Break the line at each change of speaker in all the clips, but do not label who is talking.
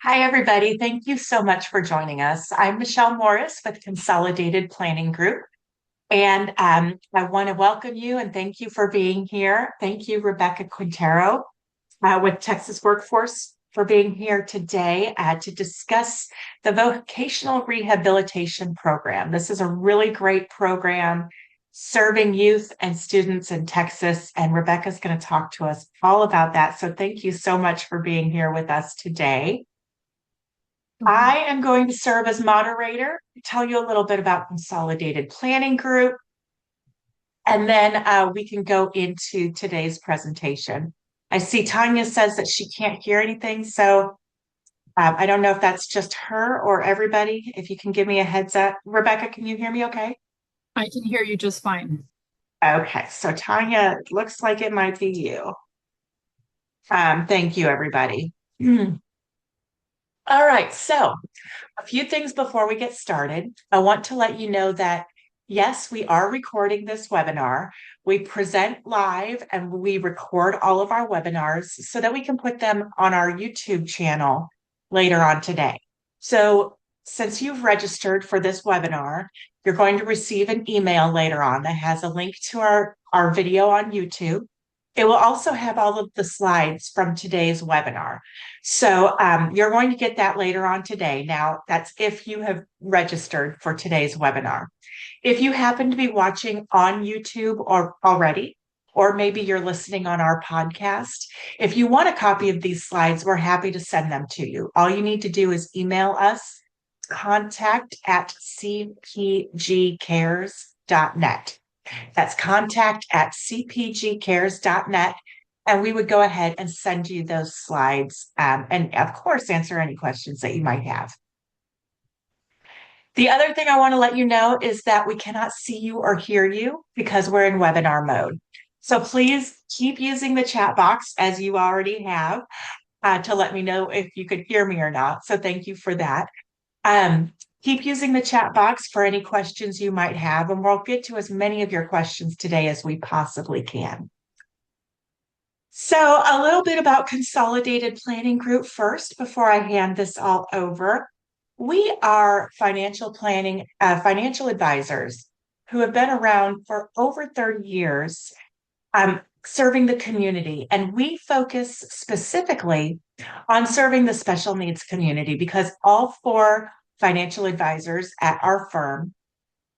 Hi, everybody. Thank you so much for joining us. I'm Michelle Morris with Consolidated Planning Group, and I want to welcome you and thank you for being here. Thank you, Rebecca Quintero with Texas Workforce, for being here today to discuss the Vocational Rehabilitation Program. This is a really great program serving youth and students in Texas, and Rebecca's going to talk to us all about that. So thank you so much for being here with us today. I am going to serve as moderator, tell you a little bit about Consolidated Planning Group, and then we can go into today's presentation. I see Tanya says that she can't hear anything, so I don't know if that's just her or everybody. If you can give me a heads up. Rebecca, can you hear me okay?
I can hear you just fine.
Okay, so Tanya, it looks like it might be you. Thank you, everybody. All right, so a few things before we get started. I want to let you know that, yes, we are recording this webinar. We present live and we record all of our webinars so that we can put them on our YouTube channel later on today. So since you've registered for this webinar, you're going to receive an email later on that has a link to our video on YouTube. It will also have all of the slides from today's webinar. So you're going to get that later on today. Now, that's if you have registered for today's webinar. If you happen to be watching on YouTube or already, or maybe you're listening on our podcast, if you want a copy of these slides, we're happy to send them to you. All you need to do is email us contact@cpgcares.net. That's contact@cpgcares.net. And we would go ahead and send you those slides and, of course, answer any questions that you might have. The other thing I want to let you know is that we cannot see you or hear you because we're in webinar mode. So please keep using the chat box as you already have to let me know if you could hear me or not. So thank you for that. Keep using the chat box for any questions you might have, and we'll get to as many of your questions today as we possibly can. So a little bit about Consolidated Planning Group first before I hand this all over. We are financial planning, financial advisors who have been around for over 30 years serving the community. And we focus specifically on serving the special needs community because all four financial advisors at our firm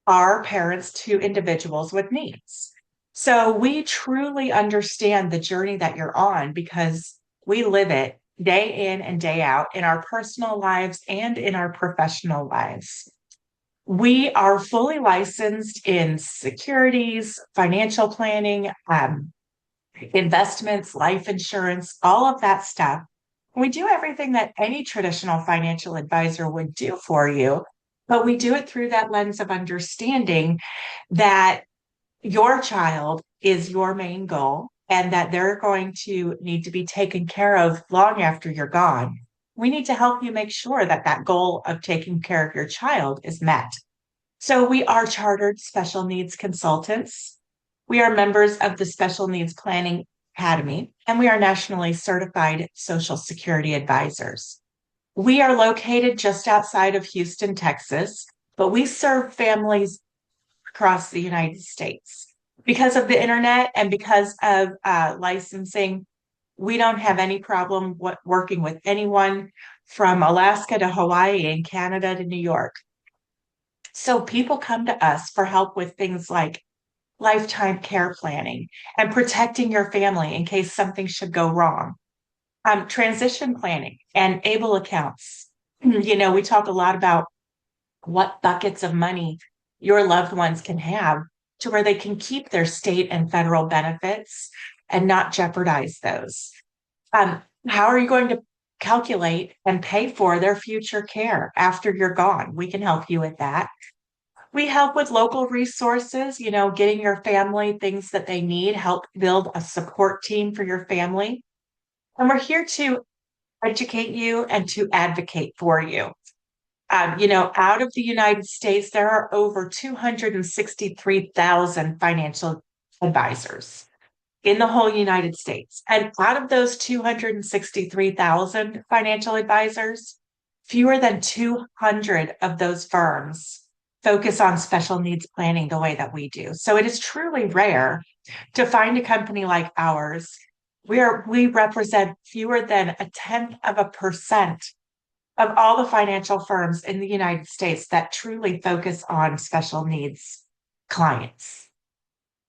are parents to individuals with needs. So we truly understand the journey that you're on because we live it day in and day out in our personal lives and in our professional lives. We are fully licensed in securities, financial planning, investments, life insurance, all of that stuff. We do everything that any traditional financial advisor would do for you, but we do it through that lens of understanding that your child is your main goal and that they're going to need to be taken care of long after you're gone. We need to help you make sure that that goal of taking care of your child is met. So we are chartered special needs consultants. We are members of the Special Needs Planning Academy, and we are nationally certified Social Security advisors. We are located just outside of Houston, Texas, but we serve families across the United States. Because of the internet and because of licensing, we don't have any problem working with anyone from Alaska to Hawaii and Canada to New York. So people come to us for help with things like lifetime care planning and protecting your family in case something should go wrong, transition planning and ABLE accounts. You know, we talk a lot about what buckets of money your loved ones can have to where they can keep their state and federal benefits and not jeopardize those. How are you going to calculate and pay for their future care after you're gone? We can help you with that. We help with local resources, you know, getting your family things that they need, help build a support team for your family. And we're here to educate you and to advocate for you. You know, out of the United States, there are over 263,000 financial advisors. in the whole United States. And out of those 263,000 financial advisors, fewer than 200 of those firms focus on special needs planning the way that we do. So it is truly rare to find a company like ours where we represent fewer than a tenth of a percent of all the financial firms in the United States that truly focus on special needs clients.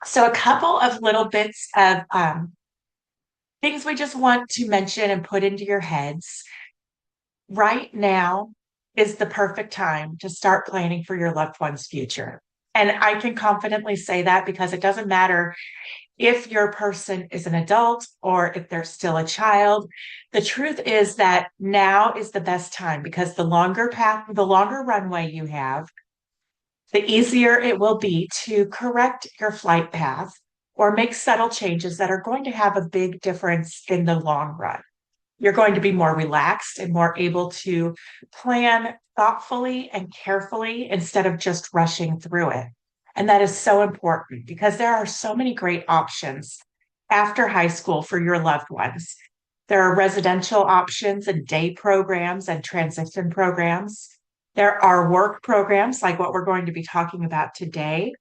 So, a couple of little bits of things we just want to mention and put into your heads. Right now is the perfect time to start planning for your loved one's future. And I can confidently say that because it doesn't matter if your person is an adult or if they're still a child. The truth is that now is the best time because the longer runway you have, the easier it will be to correct your flight path or make subtle changes that are going to have a big difference in the long run. You're going to be more relaxed and more able to plan thoughtfully and carefully instead of just rushing through it. And that is so important because there are so many great options after high school for your loved ones. There are residential options and day programs and transition programs. There are work programs like what we're going to be talking about today.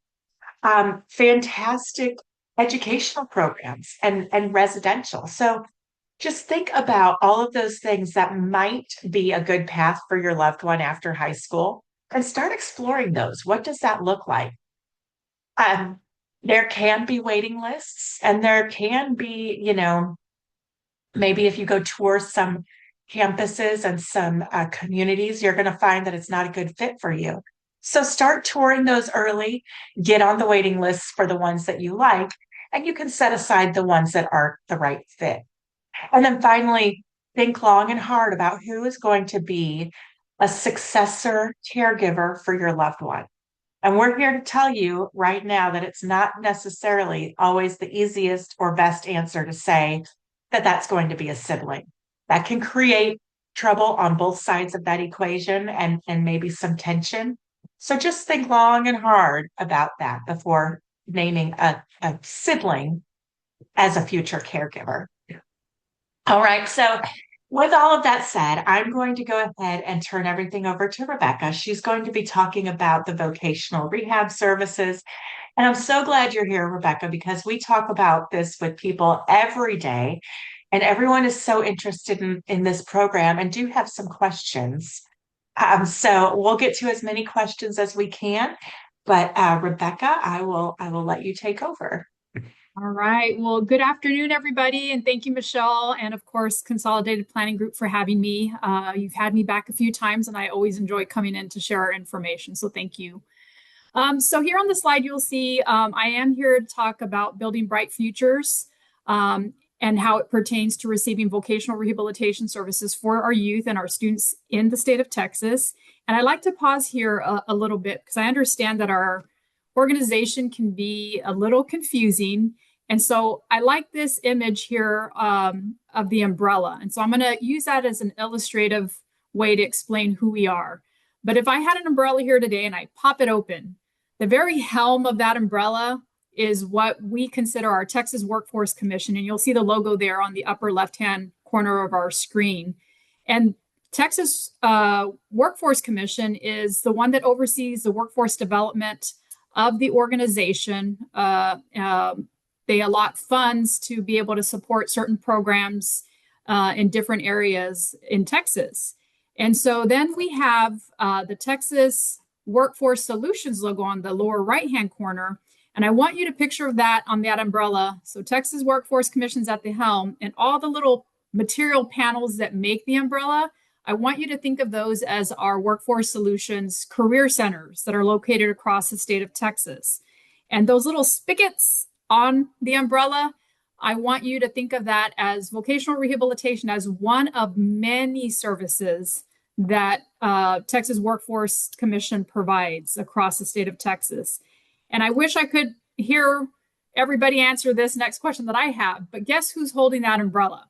Fantastic educational programs and residential. So just think about all of those things that might be a good path for your loved one after high school and start exploring those. What does that look like? Um, there can be waiting lists, and there can be, maybe if you go tour some campuses and some communities, you're going to find that it's not a good fit for you. So start touring those early, get on the waiting lists for the ones that you like, and you can set aside the ones that aren't the right fit. And then finally, think long and hard about who is going to be a successor caregiver for your loved one. And we're here to tell you right now that it's not necessarily always the easiest or best answer to say that that's going to be a sibling. That can create trouble on both sides of that equation and maybe some tension. So just think long and hard about that before naming a sibling as a future caregiver. All right. So, with all of that said, I'm going to go ahead and turn everything over to Rebecca. She's going to be talking about the vocational rehab services. And I'm so glad you're here, Rebecca, because we talk about this with people every day. And everyone is so interested in this program and do have some questions. So we'll get to as many questions as we can. But Rebecca, I will let you take over.
All right. Well, good afternoon, everybody. And thank you, Michelle. And of course, Consolidated Planning Group for having me. You've had me back a few times and I always enjoy coming in to share our information. So thank you. So here on the slide, you'll see I am here to talk about building bright futures and how it pertains to receiving vocational rehabilitation services for our youth and our students in the state of Texas. And I'd like to pause here a little bit because I understand that our organization can be a little confusing. And so I like this image here of the umbrella. And so I'm going to use that as an illustrative way to explain who we are. But if I had an umbrella here today and I pop it open, the very helm of that umbrella is what we consider our Texas Workforce Commission. And you'll see the logo there on the upper left-hand corner of our screen. And Texas Workforce Commission is the one that oversees the workforce development of the organization. They allot funds to be able to support certain programs in different areas in Texas. And so then we have the Texas Workforce Solutions logo on the lower right-hand corner. And I want you to picture that on that umbrella. So Texas Workforce Commission's at the helm, and all the little material panels that make the umbrella, I want you to think of those as our Workforce Solutions career centers that are located across the state of Texas. And those little spigots on the umbrella, I want you to think of that as vocational rehabilitation as one of many services that Texas Workforce Commission provides across the state of Texas. And I wish I could hear everybody answer this next question that I have, but guess who's holding that umbrella?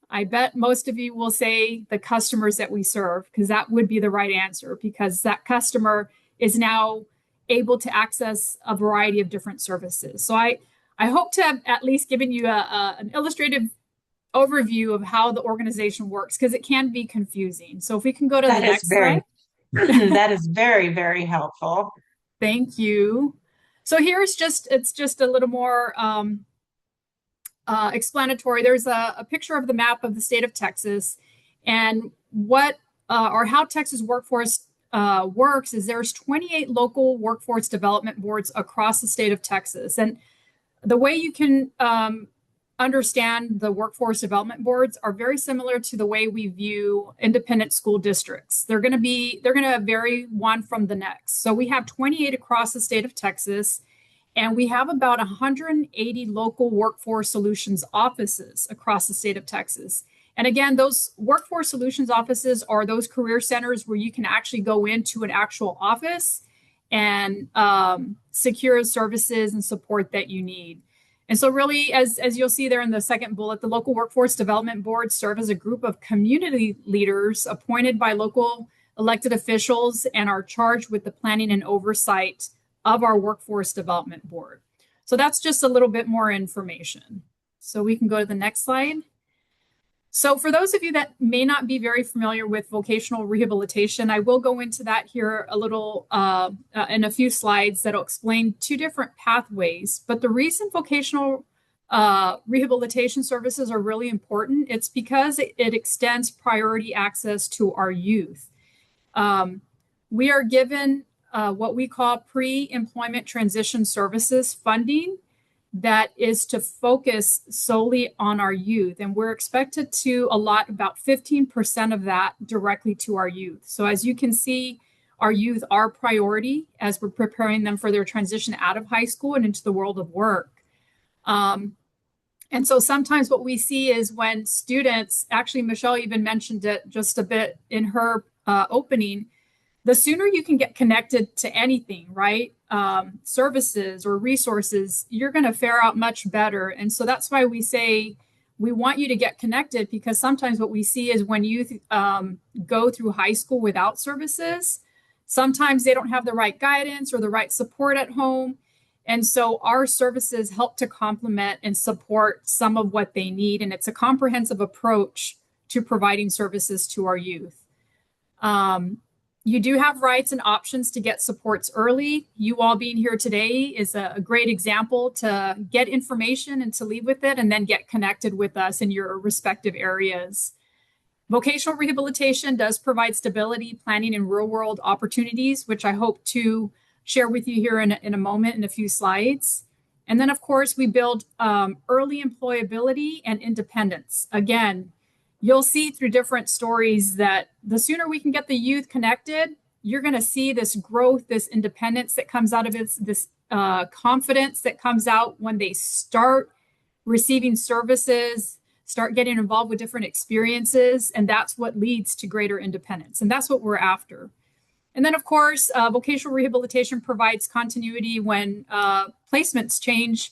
I bet most of you will say the customers that we serve, because that would be the right answer, because that customer is now able to access a variety of different services. So I I hope to have at least given you an illustrative overview of how the organization works because it can be confusing. So if we can go to the
That is
next slide.
that is very, very helpful.
Thank you. So here's it's just a little more explanatory. There's a picture of the map of the state of Texas, and what or how Texas workforce works is there's 28 local workforce development boards across the state of Texas, and the way you can understand the workforce development boards are very similar to the way we view independent school districts. They're going to vary one from the next. So we have 28 across the state of Texas, and we have about 180 local workforce solutions offices across the state of Texas. And again, those workforce solutions offices are those career centers where you can actually go into an actual office and secure services and support that you need. And so really, as you'll see there in the second bullet, the local workforce development boards serve as a group of community leaders appointed by local elected officials and are charged with the planning and oversight of our workforce development board. So that's just a little bit more information. So we can go to the next slide. So for those of you that may not be very familiar with vocational rehabilitation, I will go into that here a little in a few slides that'll explain two different pathways. But the reason vocational rehabilitation services are really important, it's because it extends priority access to our youth. We are given what we call pre-employment transition services funding that is to focus solely on our youth. And we're expected to allot about 15% of that directly to our youth. So as you can see, our youth are priority as we're preparing them for their transition out of high school and into the world of work. And so sometimes what we see is when students, actually Michelle even mentioned it just a bit in her opening, the sooner you can get connected to anything, right? Services or resources, you're going to fare out much better. And so that's why we say we want you to get connected, because sometimes what we see is when youth go through high school without services, sometimes they don't have the right guidance or the right support at home. And so our services help to complement and support some of what they need. And it's a comprehensive approach to providing services to our youth. You do have rights and options to get supports early. You all being here today is a great example to get information and to leave with it and then get connected with us in your respective areas. Vocational rehabilitation does provide stability, planning, and real-world opportunities, which I hope to share with you here in a moment in a few slides. And then, of course, we build early employability and independence. Again, you'll see through different stories that the sooner we can get the youth connected, you're going to see this growth, this independence that comes out of it, this confidence that comes out when they start receiving services, start getting involved with different experiences, and that's what leads to greater independence. And that's what we're after. And then, of course, vocational rehabilitation provides continuity when placements change,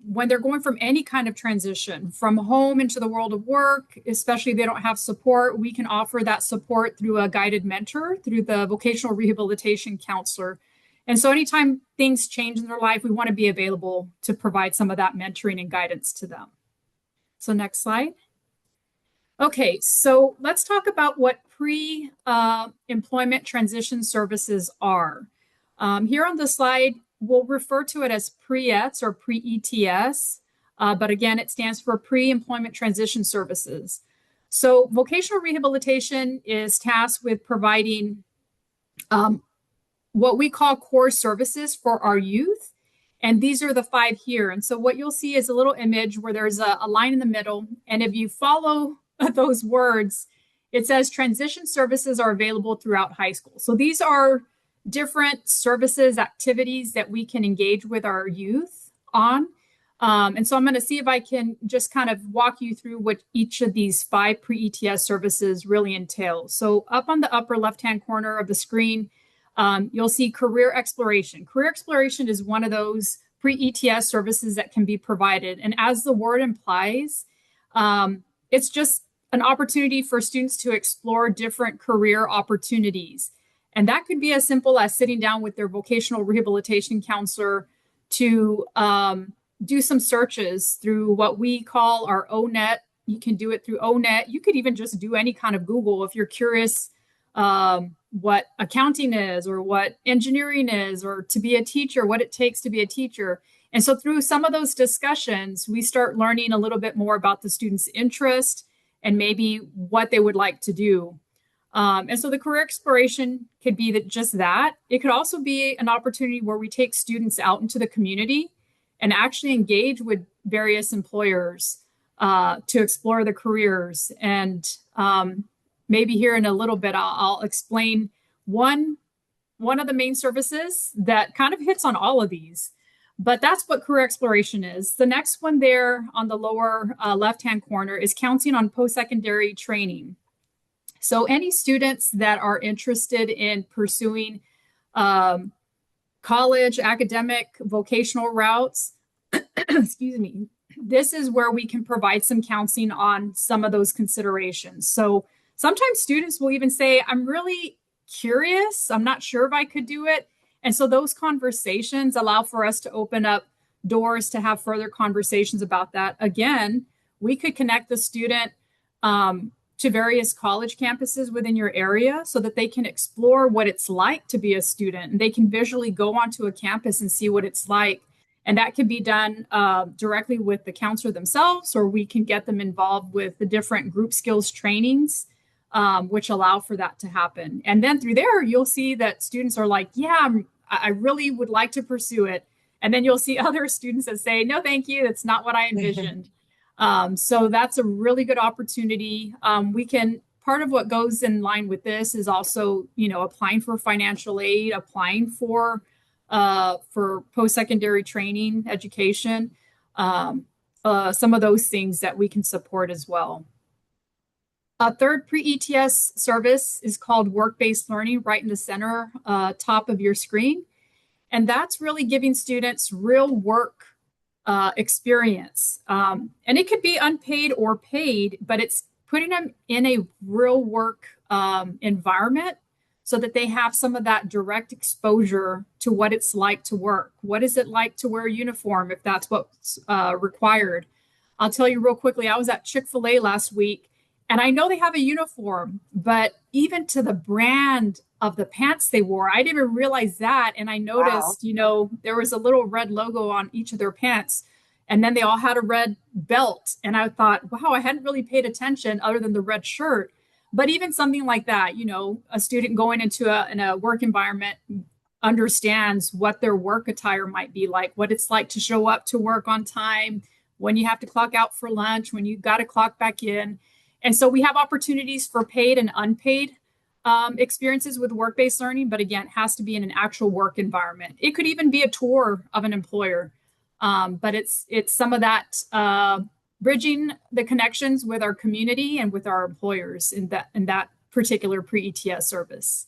when they're going from any kind of transition from home into the world of work, especially if they don't have support. We can offer that support through a guided mentor, through the vocational rehabilitation counselor. And so anytime things change in their life, we want to be available to provide some of that mentoring and guidance to them. So next slide. Okay, so let's talk about what pre-employment transition services are. Here on the slide, we'll refer to it as Pre-ETS or Pre-ETS, but again, it stands for Pre-Employment Transition Services. So vocational rehabilitation is tasked with providing what we call core services for our youth. And these are the 5 here. And so what you'll see is a little image where there's a line in the middle. And if you follow those words, it says transition services are available throughout high school. So these are different services, activities that we can engage with our youth on. And so I'm going to see if I can just kind of walk you through what each of these 5 pre-ETS services really entails. So up on the upper left-hand corner of the screen, you'll see career exploration. Career exploration is one of those pre-ETS services that can be provided. And as the word implies, it's just an opportunity for students to explore different career opportunities. And that could be as simple as sitting down with their vocational rehabilitation counselor to do some searches through what we call our ONET. You can do it through ONET. You could even just do any kind of Google if you're curious what accounting is or what engineering is or to be a teacher, what it takes to be a teacher. And so through some of those discussions, we start learning a little bit more about the student's interest and maybe what they would like to do. And so the career exploration could be just that. It could also be an opportunity where we take students out into the community and actually engage with various employers to explore the careers. And maybe here in a little bit, I'll explain one of the main services that kind of hits on all of these. But that's what career exploration is. The next one there on the lower left-hand corner is counseling on post-secondary training. So any students that are interested in pursuing college, academic, vocational routes, excuse me, this is where we can provide some counseling on some of those considerations. So sometimes students will even say, I'm really curious. I'm not sure if I could do it. And so those conversations allow for us to open up doors to have further conversations about that. Again, we could connect the student to various college campuses within your area so that they can explore what it's like to be a student. And they can visually go onto a campus and see what it's like. And that can be done directly with the counselor themselves, or we can get them involved with the different group skills trainings, which allow for that to happen. And then through there, you'll see that students are like, yeah, I really would like to pursue it. And then you'll see other students that say, no, thank you. That's not what I envisioned. So that's a really good opportunity. Part of what goes in line with this is also, applying for financial aid, applying for post-secondary training, education, some of those things that we can support as well. A third pre-ETS service is called work-based learning, right in the center top of your screen. And that's really giving students real work experience. And it could be unpaid or paid, but it's putting them in a real work environment so that they have some of that direct exposure to what it's like to work. What is it like to wear a uniform if that's what's required? I'll tell you real quickly, I was at Chick-fil-A last week, and I know they have a uniform, but even to the brand of the pants they wore, I didn't even realize that. And I noticed, there was a little red logo on each of their pants, and then they all had a red belt. And I thought, wow, I hadn't really paid attention other than the red shirt. But even something like that, a student going into a work environment understands what their work attire might be like, what it's like to show up to work on time, when you have to clock out for lunch, when you got to clock back in. And so we have opportunities for paid and unpaid experiences with work-based learning, but again, it has to be in an actual work environment. It could even be a tour of an employer, but it's some of that bridging the connections with our community and with our employers in that particular pre-ETS service.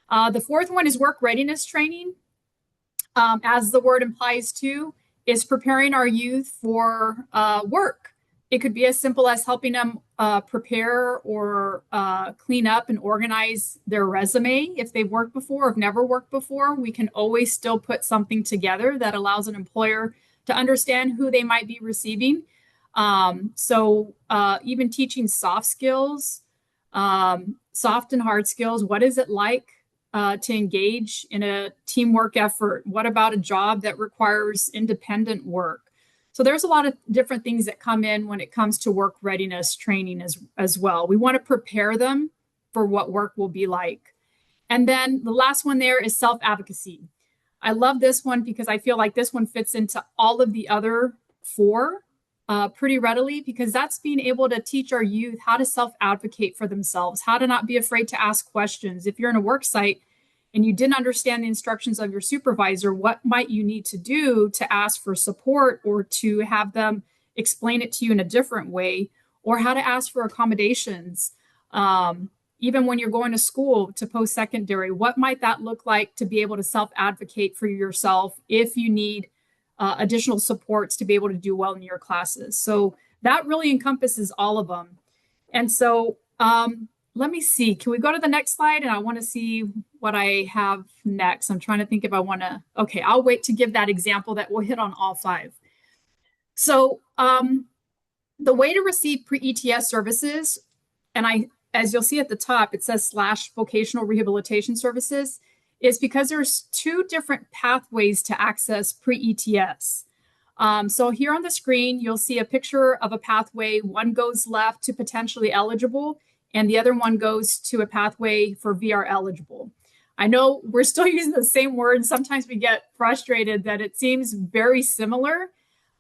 The fourth one is work readiness training. As the word implies too, is preparing our youth for work. It could be as simple as helping them prepare or clean up and organize their resume. If they've worked before or have never worked before, we can always still put something together that allows an employer to understand who they might be receiving. So even teaching soft skills, soft and hard skills. What is it like to engage in a teamwork effort? What about a job that requires independent work? So there's a lot of different things that come in when it comes to work readiness training as well. We want to prepare them for what work will be like. And then the last one there is self-advocacy. I love this one because I feel like this one fits into all of the other four pretty readily, because that's being able to teach our youth how to self-advocate for themselves, how to not be afraid to ask questions. If you're in a work site and you didn't understand the instructions of your supervisor, what might you need to do to ask for support or to have them explain it to you in a different way, or how to ask for accommodations? Even when you're going to school to post-secondary, what might that look like to be able to self-advocate for yourself if you need additional supports to be able to do well in your classes? So that really encompasses all of them. And so let me see. Can we go to the next slide? And I want to see what I have next. I'm trying to think if I want to. Okay, I'll wait to give that example that will hit on all five. So the way to receive pre-ETS services, and as you'll see at the top, it says / vocational rehabilitation services, is because there's two different pathways to access pre-ETS. So here on the screen, you'll see a picture of a pathway. One goes left to potentially eligible, and the other one goes to a pathway for VR eligible. I know we're still using the same word. Sometimes we get frustrated that it seems very similar,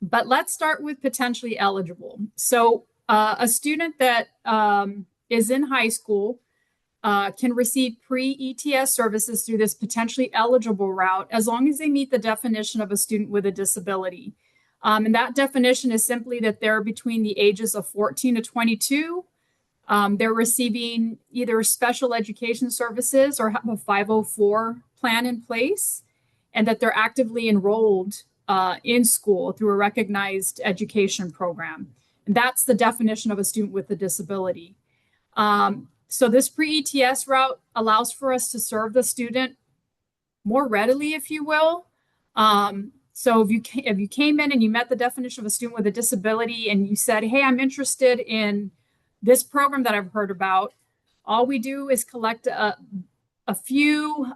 but let's start with potentially eligible. So a student that is in high school can receive pre-ETS services through this potentially eligible route as long as they meet the definition of a student with a disability. And that definition is simply that they're between the ages of 14 to 22. They're receiving either special education services or have a 504 plan in place, and that they're actively enrolled in school through a recognized education program. And that's the definition of a student with a disability. So this pre-ETS route allows for us to serve the student more readily, if you will. So if you came in and you met the definition of a student with a disability and you said, hey, I'm interested in this program that I've heard about, all we do is collect a few,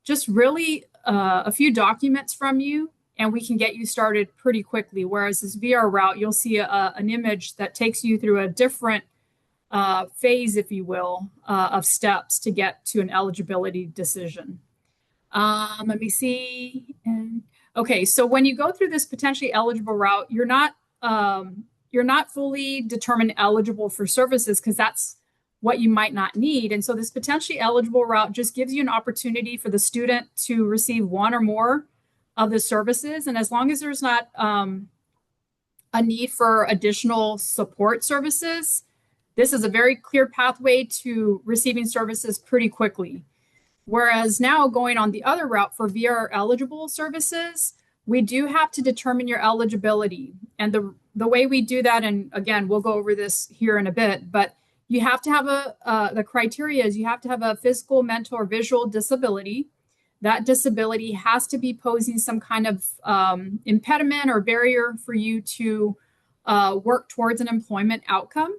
just really a few documents from you, and we can get you started pretty quickly. Whereas this VR route, you'll see an image that takes you through a different phase, if you will, of steps to get to an eligibility decision. Let me see. Okay, so when you go through this potentially eligible route, you're not fully determined eligible for services because that's what you might not need. And so this potentially eligible route just gives you an opportunity for the student to receive one or more of the services. And as long as there's not a need for additional support services, this is a very clear pathway to receiving services pretty quickly. Whereas now going on the other route for VR eligible services, we do have to determine your eligibility. And the way we do that, and again, we'll go over this here in a bit, but you have to have the criteria is you have to have a physical, mental, or visual disability. That disability has to be posing some kind of impediment or barrier for you to work towards an employment outcome,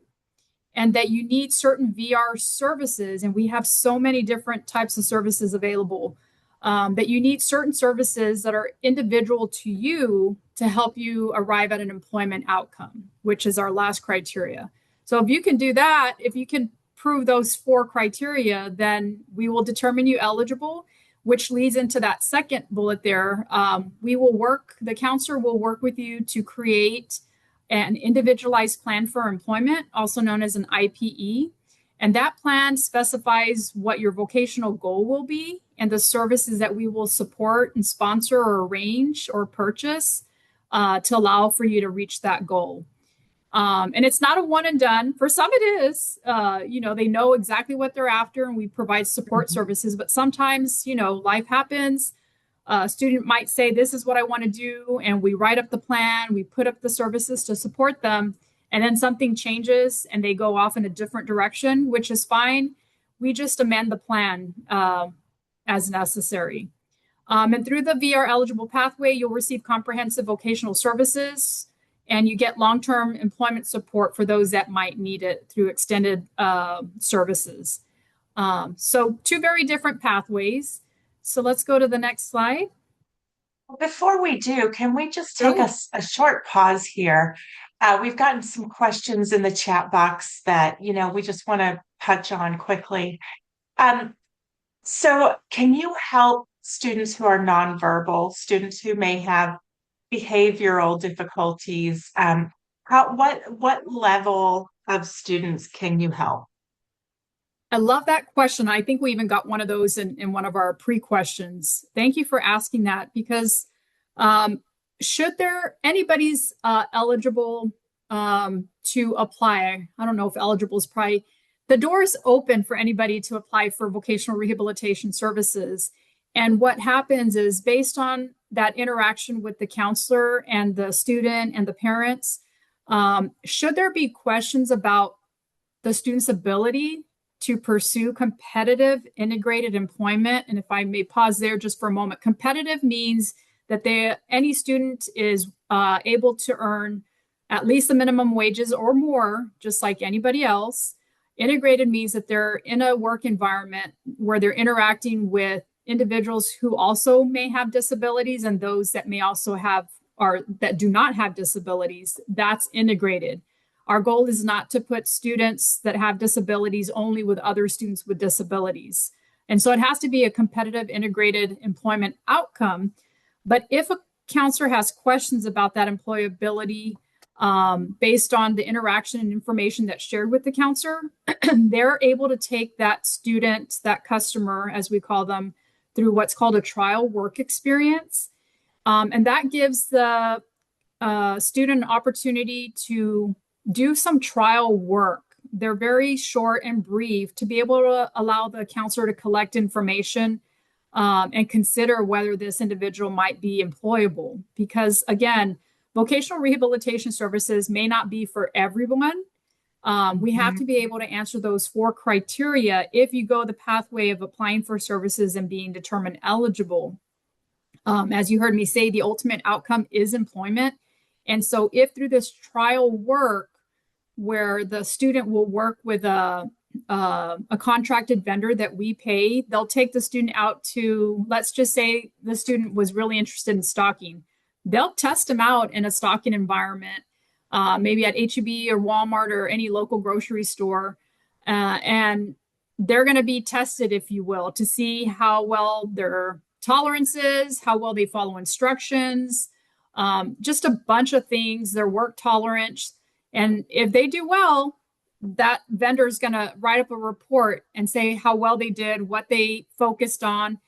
and that you need certain VR services. And we have so many different types of services available that you need certain services that are individual to you to help you arrive at an employment outcome, which is our last criteria. So if you can do that, if you can prove those 4 criteria, then we will determine you eligible, which leads into that second bullet there. The counselor will work with you to create an individualized plan for employment, also known as an IPE. And that plan specifies what your vocational goal will be and the services that we will support and sponsor or arrange or purchase to allow for you to reach that goal. And it's not a one and done. For some it is, they know exactly what they're after and we provide support services, but sometimes, life happens. A student might say, this is what I want to do. And we write up the plan, we put up the services to support them. And then something changes and they go off in a different direction, which is fine. We just amend the plan as necessary. And through the VR eligible pathway, you'll receive comprehensive vocational services and you get long-term employment support for those that might need it through extended services. So 2 very different pathways. So let's go to the next slide.
Before we do, can we just take a short pause here? We've gotten some questions in the chat box that, we just want to touch on quickly. So can you help students who are nonverbal, students who may have behavioral difficulties? What level of students can you help?
I love that question. I think we even got one of those in one of our pre-questions. Thank you for asking that because should anybody's eligible to apply? I don't know if eligible is probably, the door is open for anybody to apply for vocational rehabilitation services. And what happens is based on that interaction with the counselor and the student and the parents, should there be questions about the student's ability to pursue competitive integrated employment. And if I may pause there just for a moment, competitive means that any student is able to earn at least the minimum wages or more, just like anybody else. Integrated means that they're in a work environment where they're interacting with individuals who also may have disabilities and those that may also have or that do not have disabilities. That's integrated. Our goal is not to put students that have disabilities only with other students with disabilities. And so it has to be a competitive integrated employment outcome. But if a counselor has questions about that employability based on the interaction and information that's shared with the counselor, they're able to take that student, that customer, as we call them, through what's called a trial work experience. And that gives the student an opportunity to do some trial work. They're very short and brief to be able to allow the counselor to collect information and consider whether this individual might be employable. Because again, vocational rehabilitation services may not be for everyone. We have to be able to answer those 4 criteria if you go the pathway of applying for services and being determined eligible. As you heard me say, the ultimate outcome is employment. And so if through this trial work, where the student will work with a contracted vendor that we pay, they'll take the student out to, let's just say the student was really interested in stocking. They'll test them out in a stocking environment, maybe at H-E-B or Walmart or any local grocery store. And they're going to be tested, if you will, to see how well their tolerance is, how well they follow instructions, just a bunch of things, their work tolerance. And if they do well, that vendor is going to write up a report and say how well they did, what they focused on.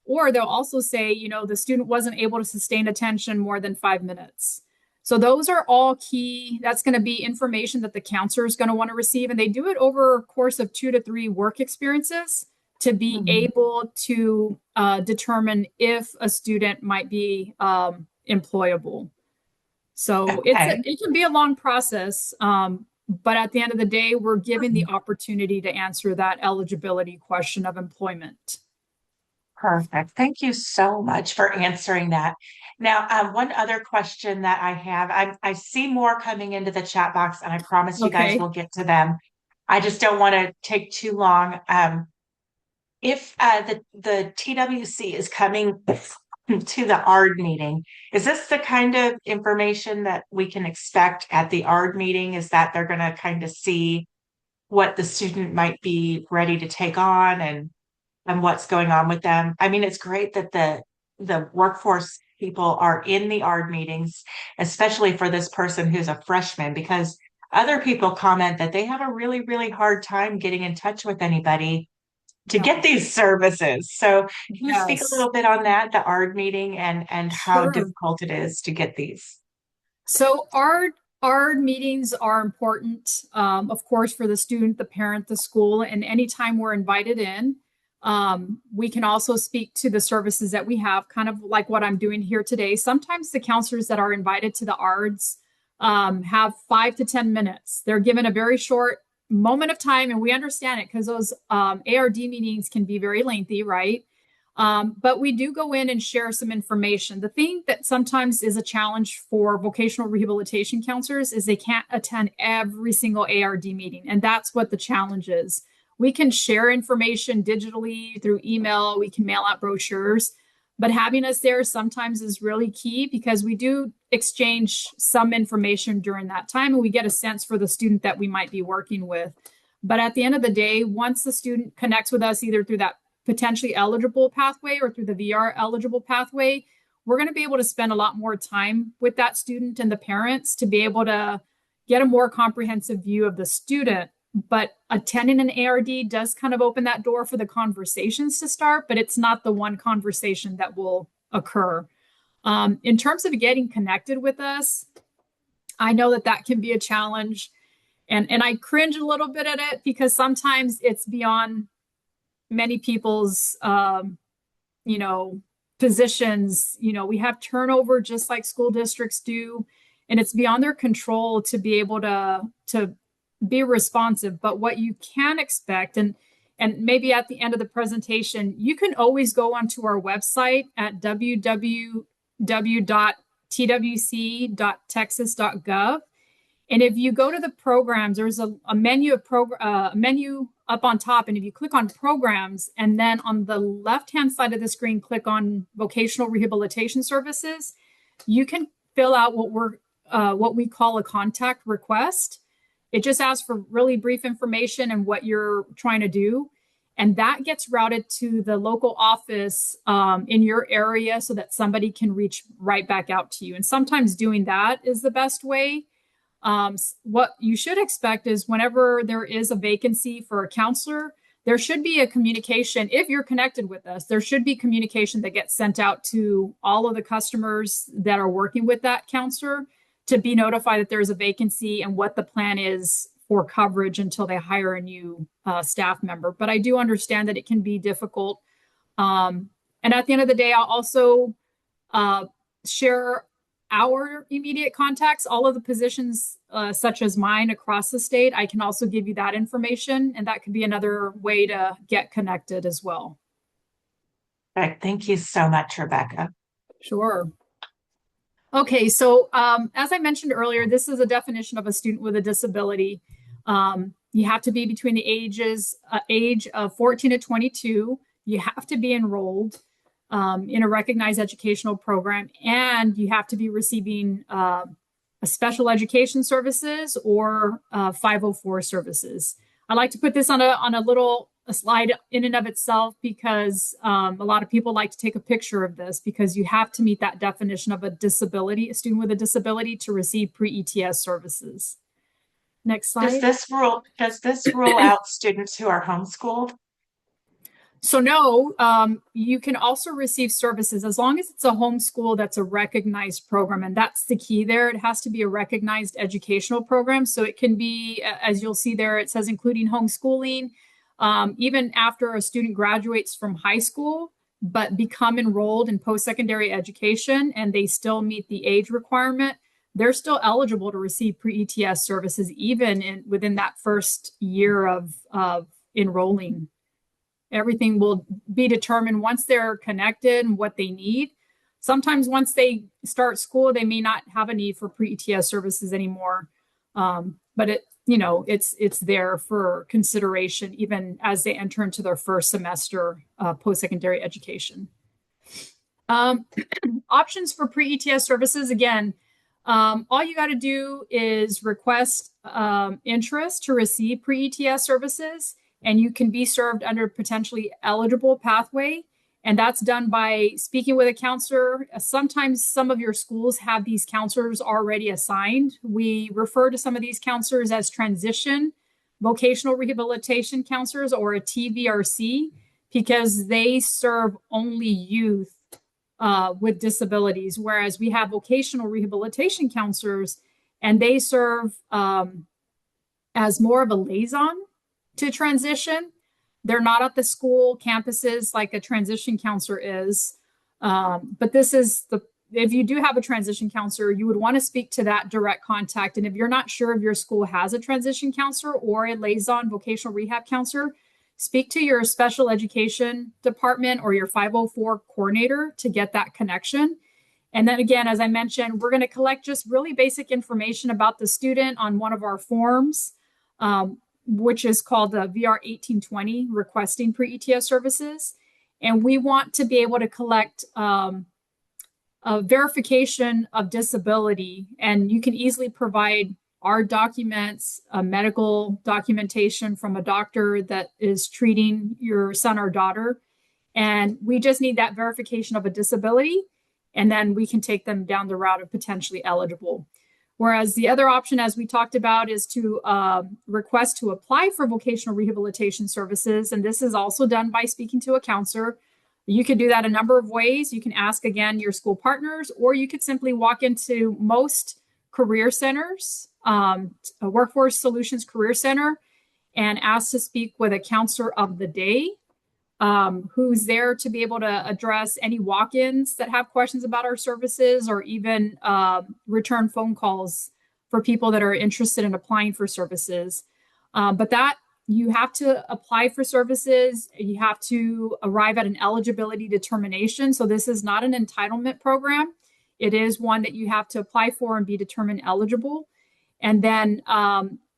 Or they'll also say, the student wasn't able to sustain attention more than 5 minutes. So those are all key. That's going to be information that the counselor is going to want to receive. And they do it over a course of 2 to 3 work experiences to be able to determine if a student might be employable. So it can be a long process, but at the end of the day, we're given the opportunity to answer that eligibility question of employment.
Perfect. Thank you so much for answering that. Now, one other question that I have, I see more coming into the chat box, and I promise you guys will get to them. I just don't want to take too long. If the TWC is coming to the ARD meeting, is this the kind of information that we can expect at the ARD meeting? Is that they're going to kind of see what the student might be ready to take on and what's going on with them? I mean, it's great that the workforce people are in the ARD meetings, especially for this person who's a freshman, because other people comment that they have a really, really hard time getting in touch with anybody to get these services. So can you speak a little bit on that, the ARD meeting and how difficult it is to get these?
So ARD meetings are important, of course, for the student, the parent, the school, and anytime we're invited in. We can also speak to the services that we have, kind of like what I'm doing here today. Sometimes the counselors that are invited to the ARDs have 5 to 10 minutes. They're given a very short moment of time, and we understand it because those ARD meetings can be very lengthy, right? But we do go in and share some information. The thing that sometimes is a challenge for vocational rehabilitation counselors is they can't attend every single ARD meeting, and that's what the challenge is. We can share information digitally through email, we can mail out brochures, but having us there sometimes is really key because we do exchange some information during that time and we get a sense for the student that we might be working with. But at the end of the day, once the student connects with us, either through that potentially eligible pathway or through the VR eligible pathway, we're going to be able to spend a lot more time with that student and the parents to be able to get a more comprehensive view of the student. But attending an ARD does kind of open that door for the conversations to start, but it's not the one conversation that will occur. In terms of getting connected with us, I know that can be a challenge. And I cringe a little bit at it because sometimes it's beyond many people's, positions. We have turnover just like school districts do, and it's beyond their control to be able to be responsive, but what you can expect, and maybe at the end of the presentation, you can always go onto our website at www.twc.texas.gov. And if you go to the programs, there's a menu menu up on top. And if you click on programs, and then on the left-hand side of the screen, click on vocational rehabilitation services, you can fill out what we call a contact request. It just asks for really brief information and what you're trying to do. And that gets routed to the local office in your area so that somebody can reach right back out to you. And sometimes doing that is the best way. What you should expect is whenever there is a vacancy for a counselor, there should be a communication. If you're connected with us, there should be communication that gets sent out to all of the customers that are working with that counselor to be notified that there's a vacancy and what the plan is for coverage until they hire a new staff member. But I do understand that it can be difficult. And at the end of the day, I'll also share our immediate contacts, all of the positions such as mine across the state. I can also give you that information, and that could be another way to get connected as well.
Right. Thank you so much, Rebecca.
Sure. Okay, so as I mentioned earlier, this is a definition of a student with a disability. You have to be between the age of 14 to 22. You have to be enrolled in a recognized educational program, and you have to be receiving a special education services or 504 services. I like to put this on a slide in and of itself because a lot of people like to take a picture of this because you have to meet that definition of a disability, a student with a disability, to receive pre-ETS services. Next slide.
Does this rule out students who are homeschooled?
So no, you can also receive services as long as it's a homeschool that's a recognized program. And that's the key there. It has to be a recognized educational program. So it can be, as you'll see there, it says including homeschooling. Even after a student graduates from high school, but become enrolled in post-secondary education and they still meet the age requirement, they're still eligible to receive pre-ETS services even within that first year of enrolling. Everything will be determined once they're connected and what they need. Sometimes once they start school, they may not have a need for pre-ETS services anymore. But it's there for consideration even as they enter into their first semester post-secondary education. Options for pre-ETS services, again, all you got to do is request interest to receive pre-ETS services, and you can be served under potentially eligible pathway. And that's done by speaking with a counselor. Sometimes some of your schools have these counselors already assigned. We refer to some of these counselors as transition vocational rehabilitation counselors, or a TVRC, because they serve only youth with disabilities, whereas we have vocational rehabilitation counselors, and they serve as more of a liaison to transition. They're not at the school campuses like a transition counselor is. But this is if you do have a transition counselor, you would want to speak to that direct contact. And if you're not sure if your school has a transition counselor or a liaison vocational rehab counselor, speak to your special education department or your 504 coordinator to get that connection. And then again, as I mentioned, we're going to collect just really basic information about the student on one of our forms, which is called the VR 1820, requesting pre-ETS services. And we want to be able to collect a verification of disability. And you can easily provide our documents, medical documentation from a doctor that is treating your son or daughter. And we just need that verification of a disability. And then we can take them down the route of potentially eligible. Whereas the other option, as we talked about, is to request to apply for vocational rehabilitation services. And this is also done by speaking to a counselor. You could do that a number of ways. You can ask, again, your school partners, or you could simply walk into most career centers, a Workforce Solutions Career Center, and ask to speak with a counselor of the day who's there to be able to address any walk-ins that have questions about our services, or even return phone calls for people that are interested in applying for services. But that you have to apply for services. You have to arrive at an eligibility determination. So this is not an entitlement program. It is one that you have to apply for and be determined eligible. And then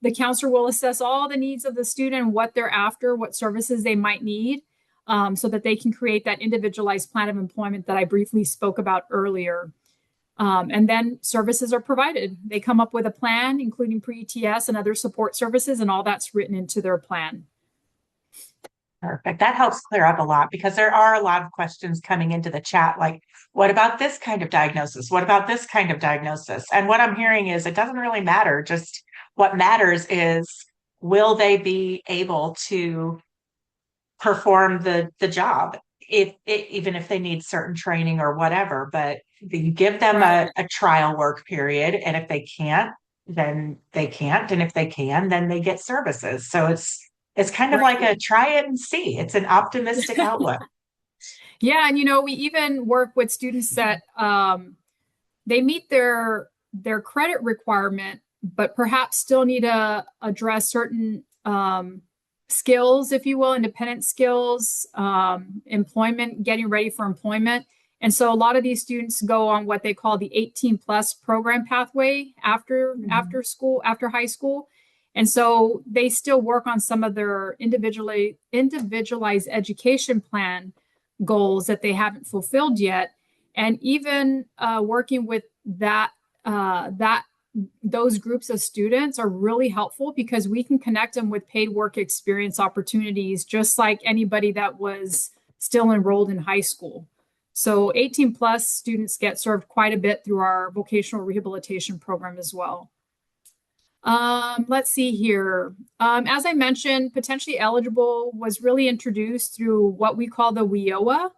the counselor will assess all the needs of the student, what they're after, what services they might need, so that they can create that individualized plan of employment that I briefly spoke about earlier. And then services are provided. They come up with a plan, including pre-ETS and other support services, and all that's written into their plan.
Perfect. That helps clear up a lot because there are a lot of questions coming into the chat, like, what about this kind of diagnosis? What about this kind of diagnosis? And what I'm hearing is it doesn't really matter. Just what matters is, will they be able to perform the job, even if they need certain training or whatever. But you give them a trial work period, and if they can't, then they can't, and if they can, then they get services. So it's kind of like a try it and see. It's an optimistic outlook.
Yeah, and we even work with students that they meet their credit requirement, but perhaps still need to address certain skills, if you will, independent skills, employment, getting ready for employment. And so a lot of these students go on what they call the 18 plus program pathway after school, after high school. And so they still work on some of their individualized education plan goals that they haven't fulfilled yet. And even working with those groups of students are really helpful because we can connect them with paid work experience opportunities, just like anybody that was still enrolled in high school. So 18 plus students get served quite a bit through our vocational rehabilitation program as well. Let's see here. As I mentioned, potentially eligible was really introduced through what we call the WIOA,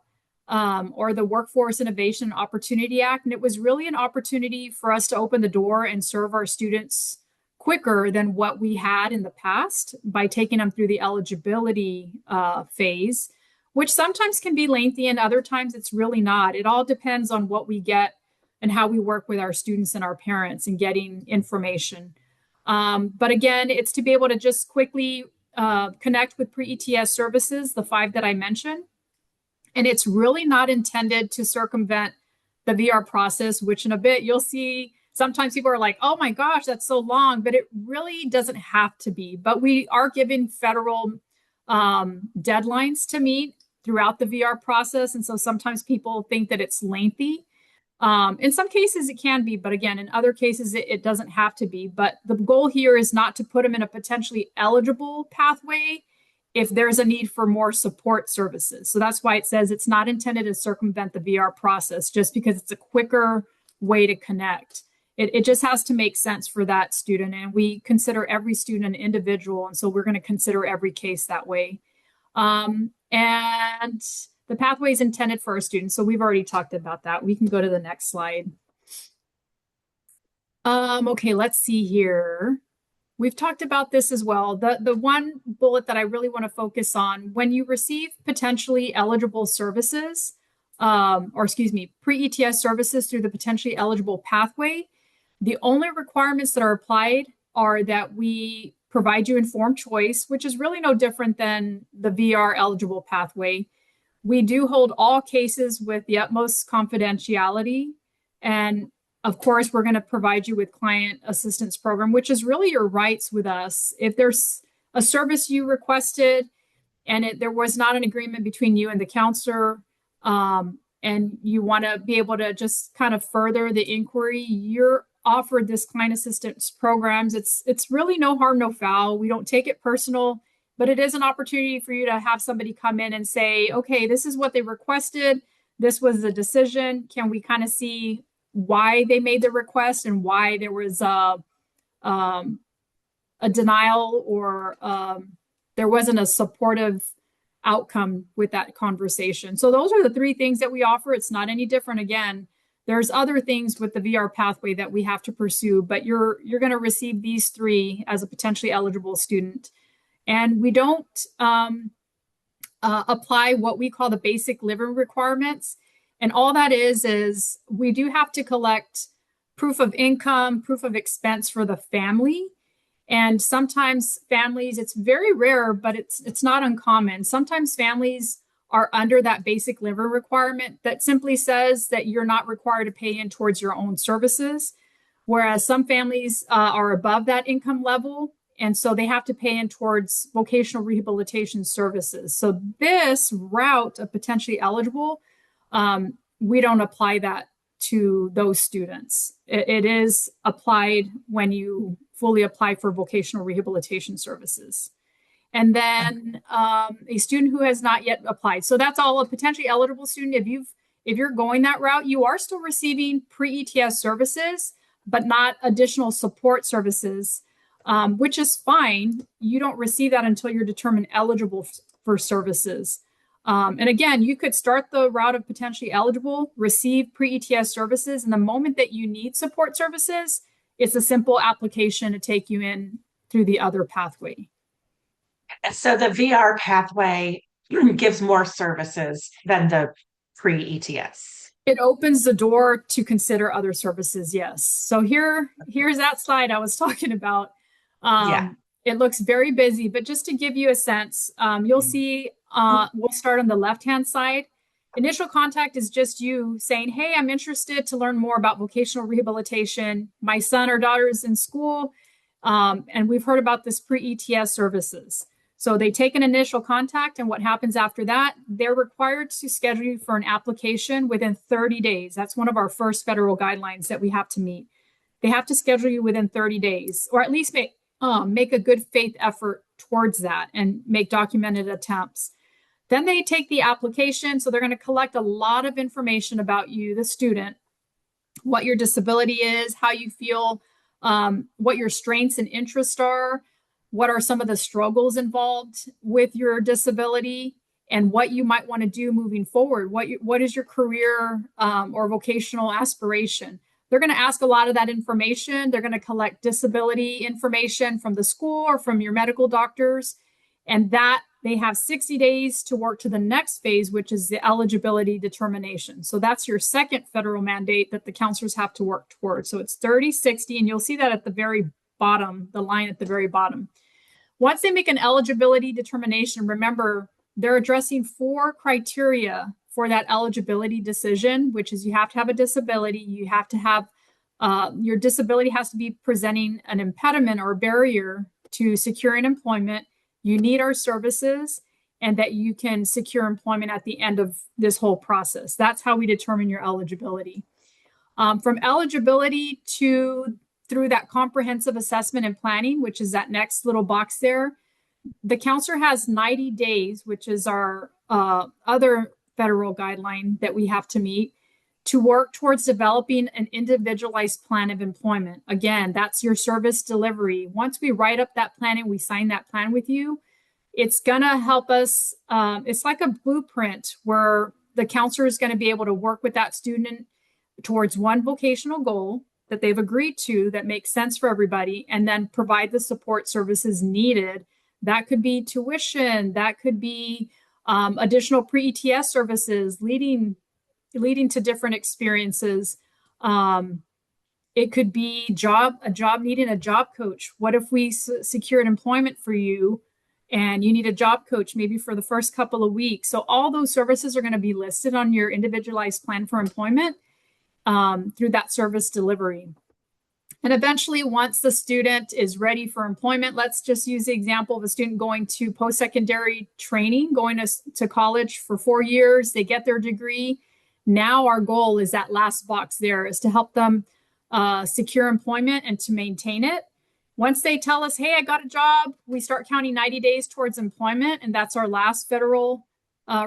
or the Workforce Innovation and Opportunity Act. And it was really an opportunity for us to open the door and serve our students quicker than what we had in the past by taking them through the eligibility phase, which sometimes can be lengthy and other times it's really not. It all depends on what we get and how we work with our students and our parents and getting information. But again, it's to be able to just quickly connect with pre-ETS services, the 5 that I mentioned. And it's really not intended to circumvent the VR process, which in a bit you'll see sometimes people are like, oh my gosh, that's so long, but it really doesn't have to be. But we are given federal deadlines to meet throughout the VR process. And so sometimes people think that it's lengthy. In some cases it can be, but again, in other cases it doesn't have to be. But the goal here is not to put them in a potentially eligible pathway if there's a need for more support services. So that's why it says it's not intended to circumvent the VR process, just because it's a quicker way to connect. It just has to make sense for that student. And we consider every student an individual. And so we're going to consider every case that way. And the pathway is intended for our students. So we've already talked about that. We can go to the next slide. Okay, let's see here. We've talked about this as well. The one bullet that I really want to focus on, when you receive potentially eligible services, pre-ETS services through the potentially eligible pathway, the only requirements that are applied are that we provide you informed choice, which is really no different than the VR eligible pathway. We do hold all cases with the utmost confidentiality, and of course, we're going to provide you with client assistance program, which is really your rights with us. If there's a service you requested and there was not an agreement between you and the counselor, and you want to be able to just kind of further the inquiry, you're offered this client assistance programs. It's really no harm, no foul. We don't take it personal, but it is an opportunity for you to have somebody come in and say, okay, this is what they requested. This was the decision. Can we kind of see why they made the request and why there was a denial, or there wasn't a supportive outcome with that conversation. So those are the 3 things that we offer. It's not any different. Again, there's other things with the VR pathway that we have to pursue, but you're going to receive these 3 as a potentially eligible student. And we don't apply what we call the basic living requirements. And all that is we do have to collect proof of income, proof of expense for the family. And sometimes families, it's very rare, but it's not uncommon. Sometimes families are under that basic living requirement that simply says that you're not required to pay in towards your own services, whereas some families are above that income level, and so they have to pay in towards vocational rehabilitation services. So this route of potentially eligible, we don't apply that to those students. It is applied when you fully apply for vocational rehabilitation services. And then a student who has not yet applied. So that's all a potentially eligible student. If you're going that route, you are still receiving pre-ETS services, but not additional support services, which is fine. You don't receive that until you're determined eligible for services. And again, you could start the route of potentially eligible, receive pre-ETS services, and the moment that you need support services, it's a simple application to take you in through the other pathway.
And so the VR pathway gives more services than the pre-ETS.
It opens the door to consider other services, yes. So here's that slide I was talking about.
Yeah.
It looks very busy, but just to give you a sense, you'll see we'll start on the left-hand side. Initial contact is just you saying, hey, I'm interested to learn more about vocational rehabilitation. My son or daughter is in school, and we've heard about this pre-ETS services. So they take an initial contact, and what happens after that, they're required to schedule you for an application within 30 days. That's one of our first federal guidelines that we have to meet. They have to schedule you within 30 days, or at least make a good faith effort towards that and make documented attempts. Then they take the application. So they're going to collect a lot of information about you, the student, what your disability is, how you feel, what your strengths and interests are, what are some of the struggles involved with your disability, and what you might want to do moving forward. What is your career or vocational aspiration? They're going to ask a lot of that information. They're going to collect disability information from the school or from your medical doctors. And that they have 60 days to work to the next phase, which is the eligibility determination. So that's your second federal mandate that the counselors have to work towards. So it's 30, 60, and you'll see that at the very bottom, the line at the very bottom. Once they make an eligibility determination, remember, they're addressing 4 criteria for that eligibility decision, which is you have to have a disability, you have to have, your disability has to be presenting an impediment or barrier to securing employment, you need our services, and that you can secure employment at the end of this whole process. That's how we determine your eligibility. From eligibility through that comprehensive assessment and planning, which is that next little box there, the counselor has 90 days, which is our other federal guideline that we have to meet, to work towards developing an individualized plan of employment. Again, that's your service delivery. Once we write up that plan and we sign that plan with you, it's going to help us. It's like a blueprint where the counselor is going to be able to work with that student towards one vocational goal that they've agreed to that makes sense for everybody, and then provide the support services needed. That could be tuition, that could be additional pre-ETS services leading to different experiences. It could be a job needing a job coach. What if we secured employment for you and you need a job coach maybe for the first couple of weeks? So all those services are going to be listed on your individualized plan for employment through that service delivery. And eventually, once the student is ready for employment, let's just use the example of a student going to post-secondary training, going to college for 4 years, they get their degree. Now our goal is that last box there is to help them secure employment and to maintain it. Once they tell us, hey, I got a job, we start counting 90 days towards employment, and that's our last federal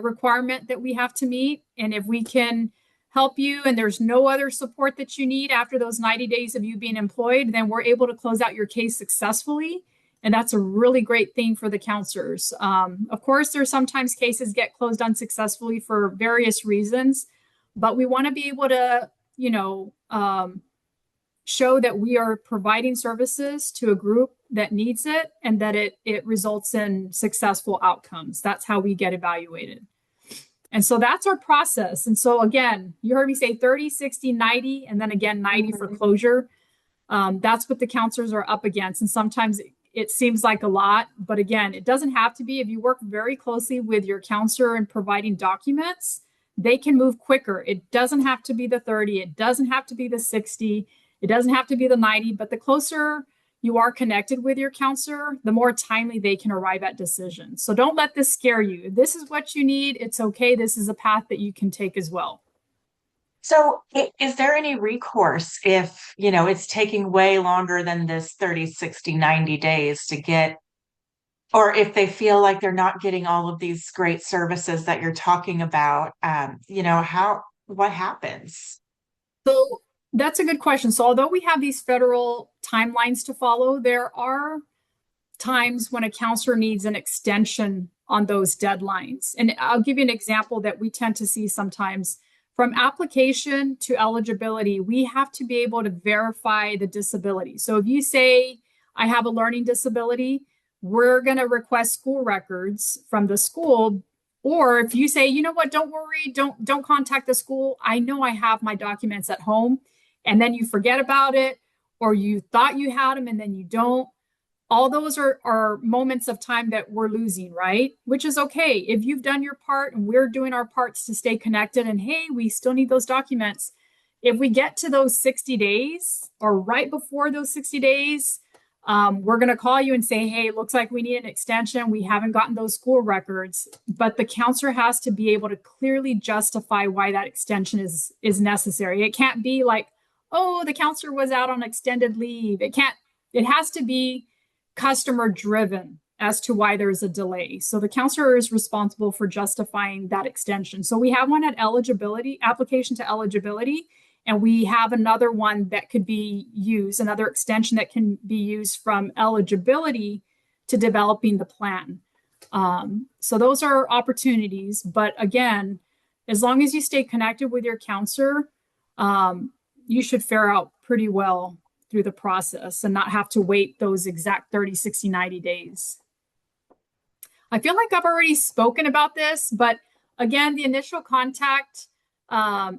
requirement that we have to meet. And if we can help you and there's no other support that you need after those 90 days of you being employed, then we're able to close out your case successfully. And that's a really great thing for the counselors. Of course, there's sometimes cases get closed unsuccessfully for various reasons, but we want to be able to, show that we are providing services to a group that needs it and that it results in successful outcomes. That's how we get evaluated. And so that's our process. And so again, you heard me say 30, 60, 90, and then again, 90 for closure. That's what the counselors are up against. And sometimes it seems like a lot, but again, it doesn't have to be. If you work very closely with your counselor in providing documents, they can move quicker. It doesn't have to be the 30. It doesn't have to be the 60. It doesn't have to be the 90, but the closer you are connected with your counselor, the more timely they can arrive at decisions. So don't let this scare you. If this is what you need, it's okay. This is a path that you can take as well.
So is there any recourse if, it's taking way longer than this 30, 60, 90 days to get, or if they feel like they're not getting all of these great services that you're talking about, what happens?
So that's a good question. So although we have these federal timelines to follow, there are times when a counselor needs an extension on those deadlines. And I'll give you an example that we tend to see sometimes. From application to eligibility, we have to be able to verify the disability. So if you say, I have a learning disability, we're going to request school records from the school. Or if you say, you know what, don't worry, don't contact the school. I know I have my documents at home, and then you forget about it, or you thought you had them and then you don't. All those are moments of time that we're losing, right? Which is okay. If you've done your part and we're doing our parts to stay connected, and hey, we still need those documents. If we get to those 60 days or right before those 60 days, we're going to call you and say, hey, it looks like we need an extension. We haven't gotten those school records, but the counselor has to be able to clearly justify why that extension is necessary. It can't be like, oh, the counselor was out on extended leave. It has to be customer driven as to why there's a delay. So the counselor is responsible for justifying that extension. So we have one at eligibility, application to eligibility, and we have another one that could be used, another extension that can be used from eligibility to developing the plan. So those are opportunities. But again, as long as you stay connected with your counselor, you should fare out pretty well through the process and not have to wait those exact 30, 60, 90 days. I feel like I've already spoken about this, but again, the initial contact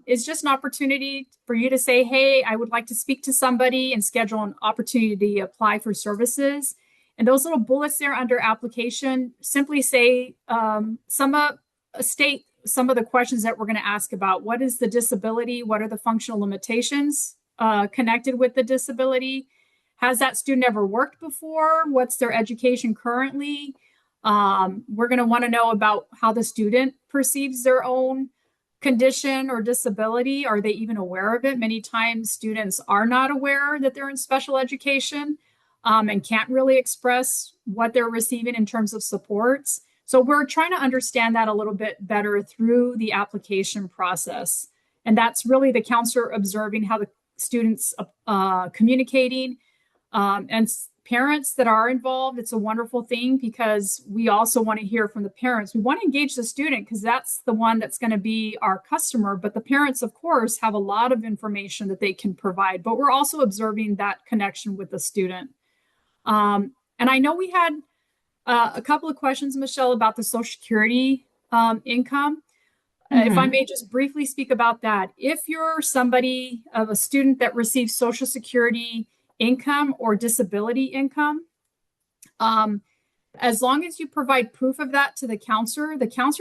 is just an opportunity for you to say, hey, I would like to speak to somebody and schedule an opportunity to apply for services. And those little bullets there under application simply say state some of the questions that we're going to ask about. What is the disability? What are the functional limitations connected with the disability? Has that student ever worked before? What's their education currently? We're going to want to know about how the student perceives their own condition or disability. Are they even aware of it? Many times students are not aware that they're in special education and can't really express what they're receiving in terms of supports. So we're trying to understand that a little bit better through the application process. And that's really the counselor observing how the students communicating and parents that are involved. It's a wonderful thing because we also want to hear from the parents. We want to engage the student because that's the one that's going to be our customer. But the parents, of course, have a lot of information that they can provide. But we're also observing that connection with the student. And I know we had a couple of questions, Michelle, about the Social Security income. If I may just briefly speak about that. If you're somebody of a student that receives Social Security income or disability income, as long as you provide proof of that to the counselor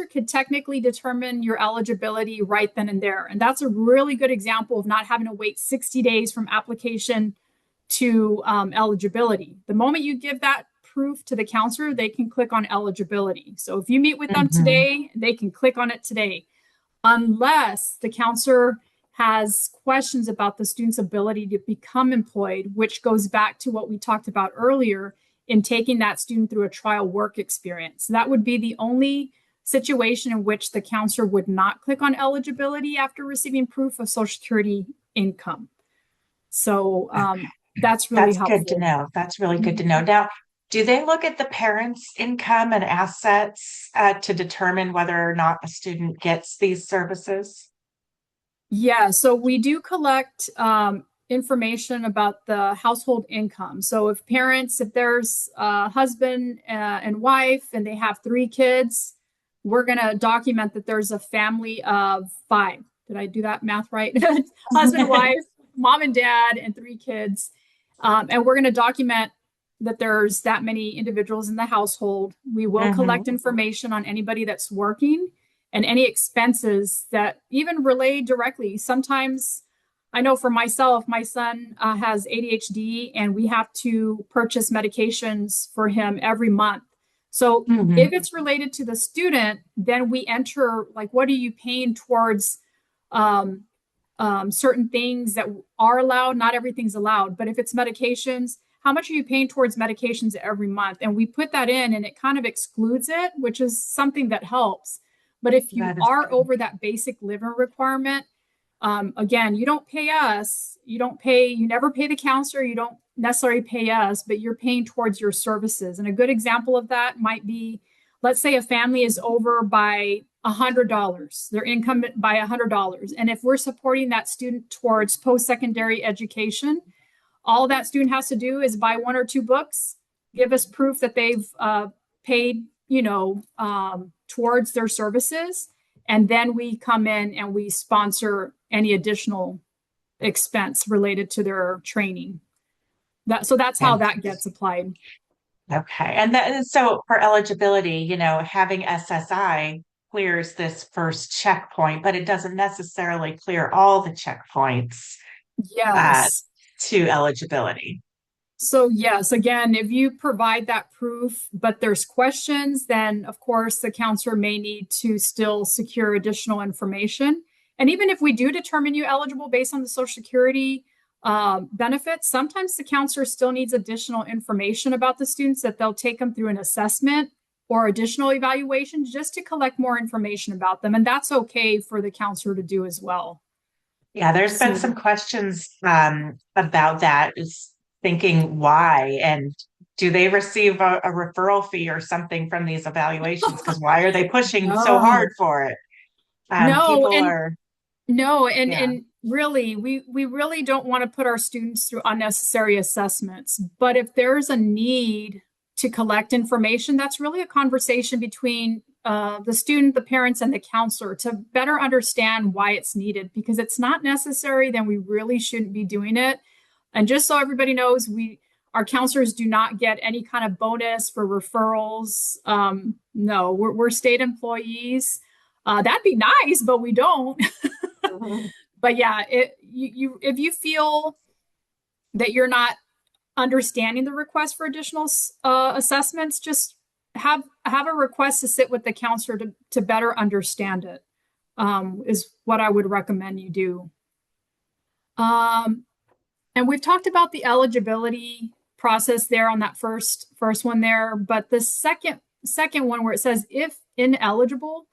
could technically determine your eligibility right then and there. And that's a really good example of not having to wait 60 days from application to eligibility. The moment you give that proof to the counselor, they can click on eligibility. So if you meet with them today, they can click on it today. Unless the counselor has questions about the student's ability to become employed, which goes back to what we talked about earlier in taking that student through a trial work experience. That would be the only situation in which the counselor would not click on eligibility after receiving proof of Social Security income. So that's really helpful.
Good to know. That's really good to know. Now, do they look at the parents' income and assets to determine whether or not a student gets these services?
Yeah, so we do collect information about the household income. So if there's a husband and wife and they have 3 kids, we're going to document that there's a family of 5. Did I do that math right? Husband, wife, mom and dad, and 3 kids. And we're going to document that there's that many individuals in the household. We will
Hmm.
collect information on anybody that's working and any expenses that even relate directly. Sometimes I know for myself, my son has ADHD and we have to purchase medications for him every month. So if
Hmm.
it's related to the student, then we enter like, what are you paying towards um, certain things that are allowed? Not everything's allowed, but if it's medications, how much are you paying towards medications every month? And we put that in and it kind of excludes it, which is something that helps. But if you
That is
are
good.
over that basic living requirement, again, you don't pay us, you never pay the counselor, you don't necessarily pay us, but you're paying towards your services. And a good example of that might be, let's say a family is over by $100, their income by $100. And if we're supporting that student towards post-secondary education, all that student has to do is buy one or two books, give us proof that they've paid, towards their services, and then we come in and we sponsor any additional expense related to their training. So that's how
And
that gets applied.
okay. And that is so for eligibility, having SSI clears this first checkpoint, but it doesn't necessarily clear all the checkpoints uh,
Yes.
to eligibility.
So yes, again, if you provide that proof, but there's questions, then of course the counselor may need to still secure additional information. And even if we do determine you eligible based on the Social Security benefits, sometimes the counselor still needs additional information about the students that they'll take them through an assessment or additional evaluation just to collect more information about them. And that's okay for the counselor to do as well.
Yeah, there's been
So
some questions about that, is thinking why and do they receive a referral fee or something from these evaluations? Because why are they pushing so hard
no,
for it?
no,
People
and
are,
no,
yeah.
and really, we really don't want to put our students through unnecessary assessments. But if there's a need to collect information, that's really a conversation between the student, the parents, and the counselor to better understand why it's needed. Because it's not necessary, then we really shouldn't be doing it. And just so everybody knows, our counselors do not get any kind of bonus for referrals. No, we're state employees. That'd be nice, but we don't.
Mhm.
But yeah, if you feel that you're not understanding the request for additional assessments, just have a request to sit with the counselor to better understand it. Is what I would recommend you do. Um, and we've talked about the eligibility process there on that first one there, but the second one where it says if ineligible.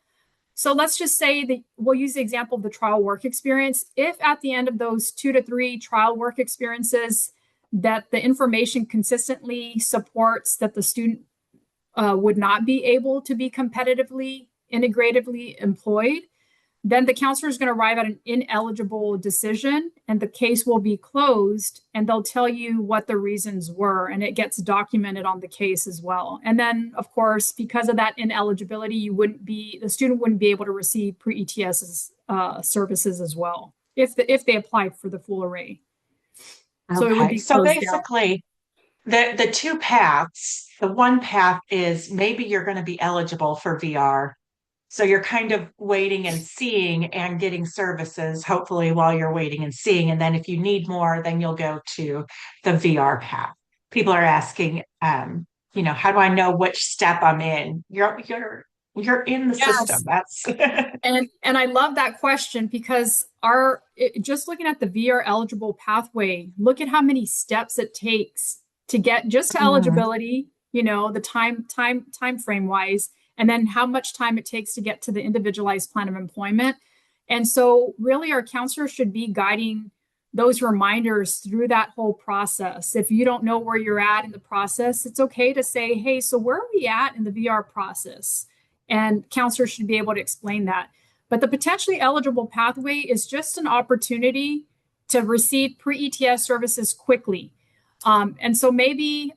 So let's just say that we'll use the example of the trial work experience. If at the end of those 2 to 3 trial work experiences that the information consistently supports that the student would not be able to be competitively, integratively employed, then the counselor is going to arrive at an ineligible decision and the case will be closed and they'll tell you what the reasons were and it gets documented on the case as well. And then of course, because of that ineligibility, the student wouldn't be able to receive pre-ETS services as well if they applied for the full array. So it would
Okay.
be
So
closed out.
basically, the two paths, the one path is maybe you're going to be eligible for VR. So you're kind of waiting and seeing and getting services, hopefully, while you're waiting and seeing. And then if you need more, then you'll go to the VR path. People are asking, how do I know which step I'm in? You're in the system.
Yes.
That's
And I love that question because just looking at the VR eligible pathway, look at how many steps it takes to get just to
Mhm.
eligibility, the time frame wise, and then how much time it takes to get to the individualized plan of employment. And so really our counselor should be guiding those reminders through that whole process. If you don't know where you're at in the process, it's okay to say, hey, so where are we at in the VR process? And counselors should be able to explain that. But the potentially eligible pathway is just an opportunity to receive pre-ETS services quickly. And so maybe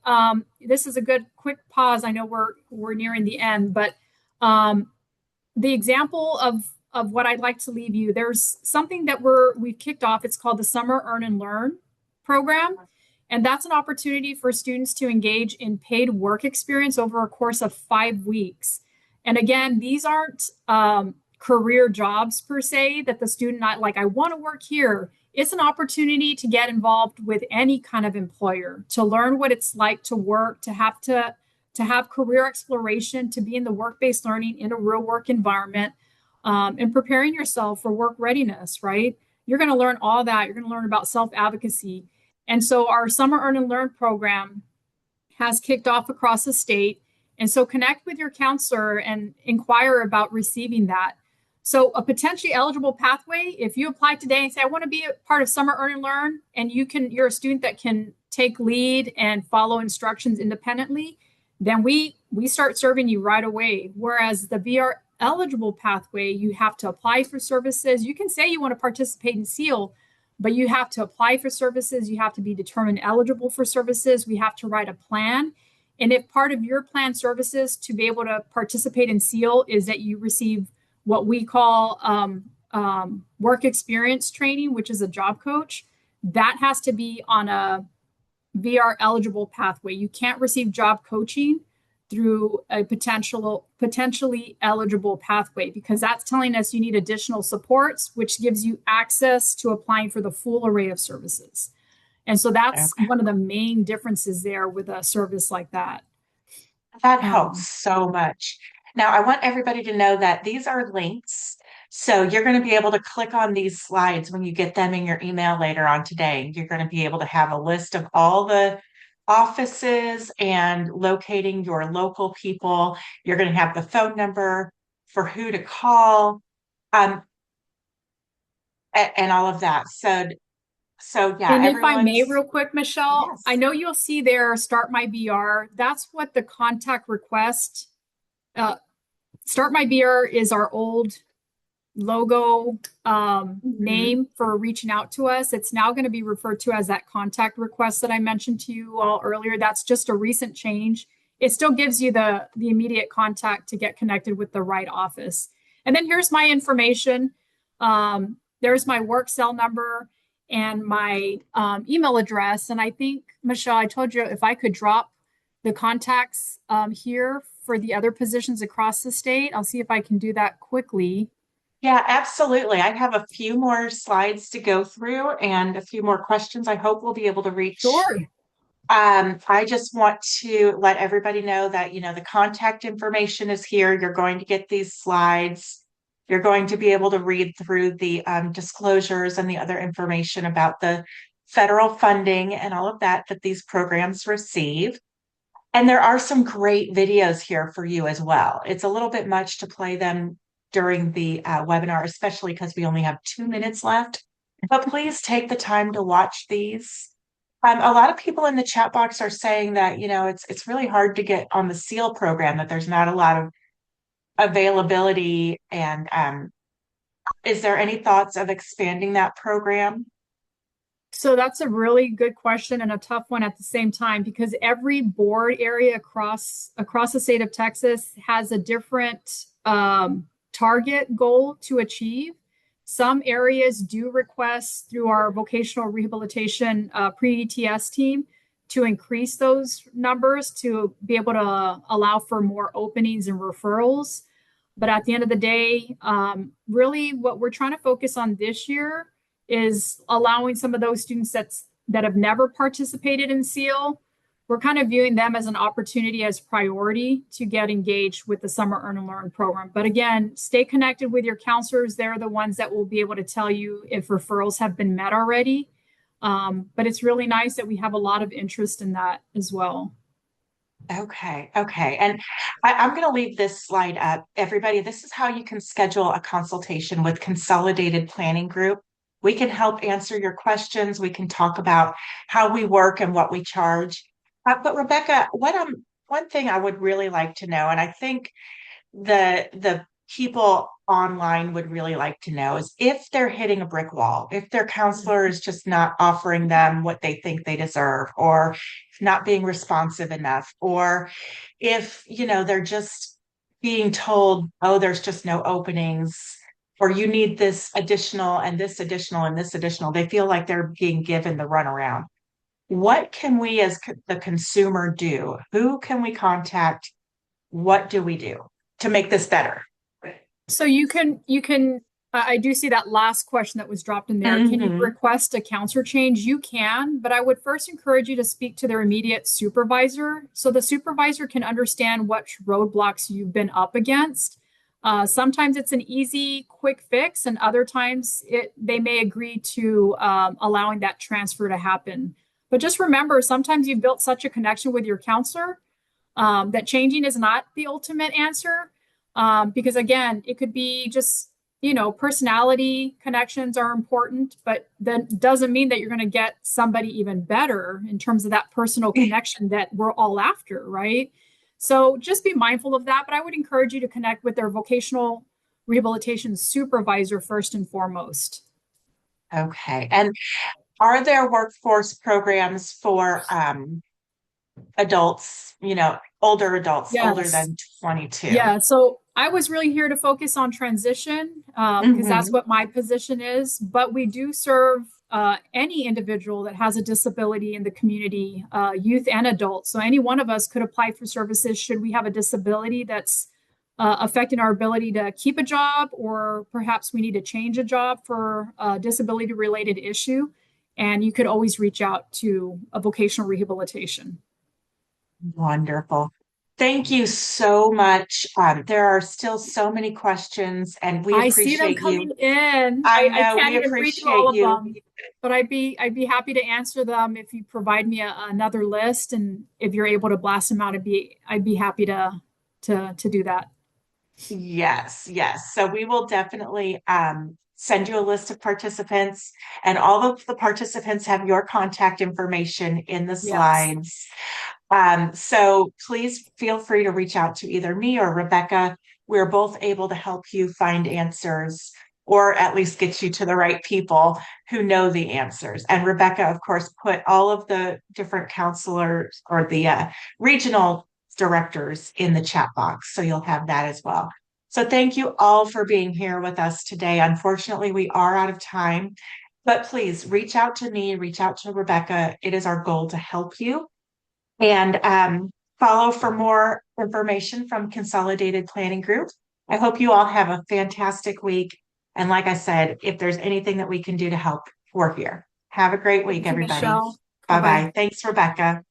this is a good quick pause. I know we're nearing the end, but the example of what I'd like to leave you, there's something that we've kicked off. It's called the Summer Earn and Learn program. And that's an opportunity for students to engage in paid work experience over a course of 5 weeks. And again, these aren't career jobs per se that the student not like, I want to work here. It's an opportunity to get involved with any kind of employer, to learn what it's like to work, to have career exploration, to be in the work-based learning in a real work environment, and preparing yourself for work readiness, right? You're going to learn all that. You're going to learn about self-advocacy. And so our Summer Earn and Learn program has kicked off across the state. And so connect with your counselor and inquire about receiving that. So a potentially eligible pathway, if you apply today and say, I want to be a part of Summer Earn and Learn, and you're a student that can take lead and follow instructions independently, then we start serving you right away. Whereas the VR eligible pathway, you have to apply for services. You can say you want to participate in SEAL, but you have to apply for services. You have to be determined eligible for services. We have to write a plan. And if part of your plan services to be able to participate in SEAL is that you receive what we call work experience training, which is a job coach, that has to be on a VR eligible pathway. You can't receive job coaching through a potentially eligible pathway, because that's telling us you need additional supports, which gives you access to applying for the full array of services. And so that's
Okay.
one of the main differences there with a service like that.
That
Um,
helps so much. Now, I want everybody to know that these are links. So you're going to be able to click on these slides when you get them in your email later on today. You're going to be able to have a list of all the offices and locating your local people. You're going to have the phone number for who to call, um, and all of that. So yeah,
And if I may,
everyone's,
real quick, Michelle, I
yes.
know you'll see there, Start My BR. That's what the contact request, uh, Start My BR is our old logo
Mhm.
name for reaching out to us. It's now going to be referred to as that contact request that I mentioned to you all earlier. That's just a recent change. It still gives you the immediate contact to get connected with the right office. And then here's my information. There's my work cell number and my email address. And I think, Michelle, I told you if I could drop the contacts here for the other positions across the state, I'll see if I can do that quickly.
Yeah, absolutely. I have a few more slides to go through and a few more questions I hope we'll be able to reach.
Sure.
I just want to let everybody know that, the contact information is here. You're going to get these slides. You're going to be able to read through the disclosures and the other information about the federal funding and all of that these programs receive. And there are some great videos here for you as well. It's a little bit much to play them during the webinar, especially because we only have 2 minutes left. But please take the time to watch these. A lot of people in the chat box are saying that, it's really hard to get on the SEAL program, that there's not a lot of availability. And is there any thoughts of expanding that program?
So that's a really good question and a tough one at the same time, because every board area across the state of Texas has a different target goal to achieve. Some areas do request through our vocational rehabilitation pre-ETS team to increase those numbers to be able to allow for more openings and referrals. But at the end of the day, really what we're trying to focus on this year is allowing some of those students that have never participated in SEAL. We're kind of viewing them as an opportunity as priority to get engaged with the Summer Earn and Learn program. But again, stay connected with your counselors. They're the ones that will be able to tell you if referrals have been met already. But it's really nice that we have a lot of interest in that as well.
Okay, okay. And I'm going to leave this slide up. Everybody, this is how you can schedule a consultation with Consolidated Planning Group. We can help answer your questions. We can talk about how we work and what we charge. But Rebecca, one thing I would really like to know, and I think the people online would really like to know, is if they're hitting a brick wall, if their counselor is just not offering them what they think they deserve, or not being responsive enough, or if they're just being told, oh, there's just no openings, or you need this additional and this additional and this additional. They feel like they're being given the runaround. what can we as the consumer do? Who can we contact? What do we do to make this better?
So you can I do see that last question that was dropped in there. Can you
Hmm.
request a counselor change? You can, but I would first encourage you to speak to their immediate supervisor so the supervisor can understand what roadblocks you've been up against. Sometimes it's an easy, quick fix, and other times they may agree to allowing that transfer to happen. But just remember, sometimes you've built such a connection with your counselor that changing is not the ultimate answer. Because again, it could be just, personality connections are important, but that doesn't mean that you're going to get somebody even better in terms of that personal connection that we're all after, right? So just be mindful of that. But I would encourage you to connect with their vocational rehabilitation supervisor first and foremost.
Okay. And are there workforce programs for adults, older adults older
Yes.
than 22?
Yeah, so I was really here to focus on transition because that's
Hmm.
what my position is. But we do serve any individual that has a disability in the community, youth and adults. So any one of us could apply for services should we have a disability that's affecting our ability to keep a job, or perhaps we need to change a job for a disability related issue. And you could always reach out to a vocational rehabilitation.
Wonderful. Thank you so much. There are still so many questions, and we
I see them
appreciate you.
coming in.
I
I
know
can't
we
even read through
appreciate
all of
you.
them, but I'd be happy to answer them if you provide me another list, and if you're able to blast them out, I'd be happy to do that.
Yes, yes. So we will definitely send you a list of participants, and all of the participants have your contact information in the
Yes.
slides. So please feel free to reach out to either me or Rebecca. We're both able to help you find answers, or at least get you to the right people who know the answers. And Rebecca, of course, put all of the different counselors or the regional directors in the chat box. So you'll have that as well. So thank you all for being here with us today. Unfortunately, we are out of time, but please reach out to me, reach out to Rebecca. It is our goal to help you, and follow for more information from Consolidated Planning Group. I hope you all have a fantastic week. And like I said, if there's anything that we can do to help, we're here. Have a great week,
Thank you,
everybody.
Michelle.
Bye
Bye-bye.
bye. Thanks, Rebecca.